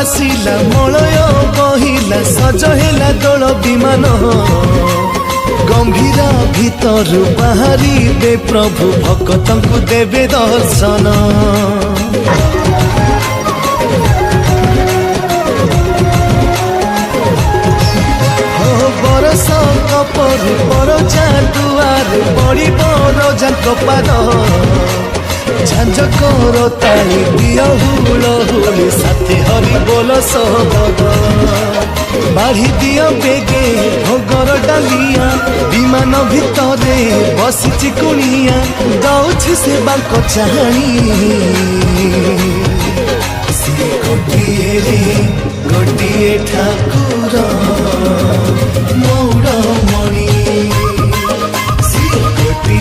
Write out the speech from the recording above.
आसिला Malay बहिला सज हेला दोल विमान गंभीर भीतर बाहरी दे प्रभु भक्तंकु देवे दर्शन बरस कपरू पर दुआर बड़ी बर जाक पाद झांझ कर ताली दिय हुल हुली साथी हरि बोल सहबद बाढ़ी दिय बेगे भोगर डालिया विमान भितरे बसिची कुणिया दौछि से बांक चाहाणी से गोटिए ठाकुर